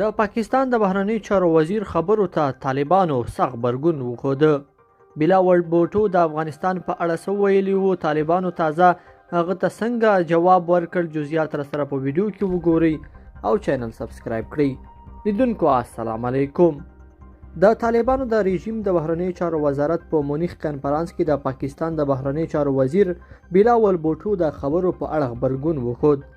د پاکستان د بهرنی چارو وزیر خبرو ته طالبانو سخت غبرګون وښوده. بلاول بوټو د افغانستان په اړه څه ویلي وو، طالبانو تازه هغه ته څنګه جواب ورکړ، جزئیات سره په ویډیو کې وګورئ او چینل سبسکرایب کړئ. لیدونکو السلام علیکم. د طالبانو د رژیم د بهرنی چارو وزارت په مونیخ کنفرانس کې د پاکستان د بهرنی چارو وزیر بلاول بوټو د خبرو په اړه غبرګون وښود.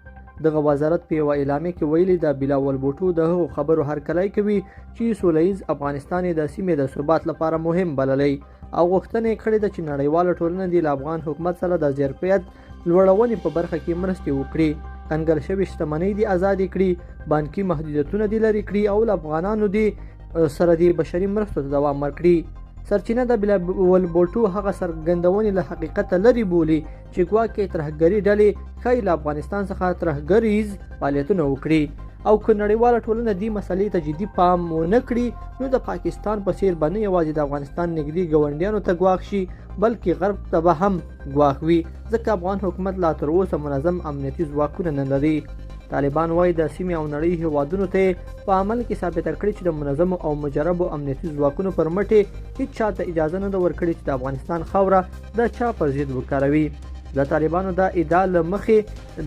دغه وزارت په یو اعلامیه کې ویلي د بلاول بوټو د هغو خبرو هرکلی کوي چې سوله ییز افغانستان د سیمې د ثبات لپاره مهم بللی او غوښتنه کړې ده چې نړیواله ټولنه د افغان حکومت سره د ظرفیت لوړونې په برخه کې مرستې وکړي، کنګل شوې شتمنۍ دې ازادې کړي، بانکي محدودیتونه دې لرې کړي او له افغانانو دې سره د بشري مرستو ته دوام ورکړي. سرچینه د بلاول بوټو هغه څرګندونې له حقیقته لرې بولي چې ګواکې ترهګري ډلې ښایي له افغانستان څخه ترهګریز فعالیتونه وکړي او که نړیواله ټولنه دې مسلې ته جدي پام ونه کړي نو د پاکستان په څیر به نه یوازې د افغانستان نږدې ګاونډیانو ته ګواښ شي بلکې غرب ته به هم ګواښ وي، ځکه افغان حکومت لا تر اوسه منظم امنیتي ځواکونه نه لري. طالبان وایي د سیمې او نړۍ هیوادونو ته په عمل کې ثابته کړې چې د منظمو او مجربو امنیتي ځواکونو پر مټ هیڅ چاته اجازه نه ده ورکړې چې د افغانستان خاوره د چا پر ضد وکاروي. د طالبانو د ادعا له مخې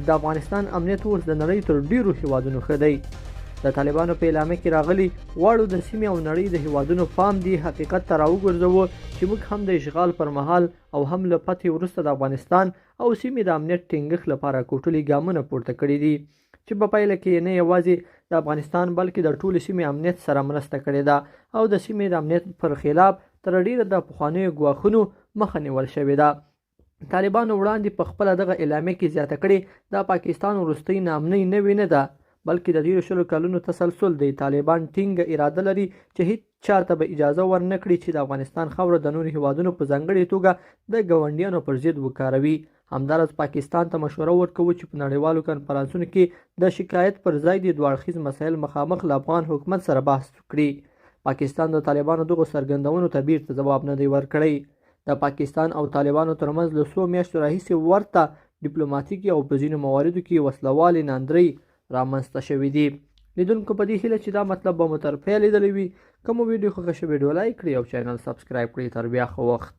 د افغانستان امنیت اوس د نړۍ تر ډیرو هیوادونو ښه دی. د طالبانو په اعلامیه کې راغلي غواړو د سیمې او نړۍ د هیوادونو پام دی حقیقت ته راوګرځوو چې موږ هم د اشغال پر مهال او هم له فتحې وروسته د افغانستان او سیمې د امنیت ټینګښت لپاره کوټلي ګامونه پورته کړي دي چې په پایله کې نه یوازې د افغانستان بلکې د ټولې سیمې امنیت سره مرسته کړې ده او د سیمې د امنیت پر خلاف تر ډیره د پخوانیو ګواښونو مخه نیول شوې ده. طالبانو وړاندې په خپله دغه اعلامیه کې زیاته کړې د پاکستان وروستۍ ناامنۍ نوې نه ده بلکې د تیرو 20 کلونو تسلسل دی. طالبان ټینګه اراده لري چې هیڅ چاته به اجازه ورنه کړي چې د افغانستان خاوره د نورو هیوادونو په ځانګړې توګه د ګاونډیانو پر ضد وکاروي. همداراز پاکستان ته مشوره ورکوي چې په نړیوالو کنفرانسونو کې د شکایت پر ځای د دوه اړخیز مسایل مخامخ له افغان حکومت سره بحث وکړي. پاکستان د طالبانو دغو څرګندونو ته بیرته ځواب نه دی ورکړی. د پاکستان او طالبانو ترمنځ له 100 میاشتو راهیسې ورته ډیپلوماتیکي او په ځینو مواردو کې وسلوالې ناندرۍ رامنځته شوې دي. لیدونکو په دې هیله چې دا مطلب به مو تر پایه لیدلی وي. که مو ویډیو خوښه شوې ویډیو لایک کړئ او چینل سبسکرایب کړئ. تر بیا ښه وخت.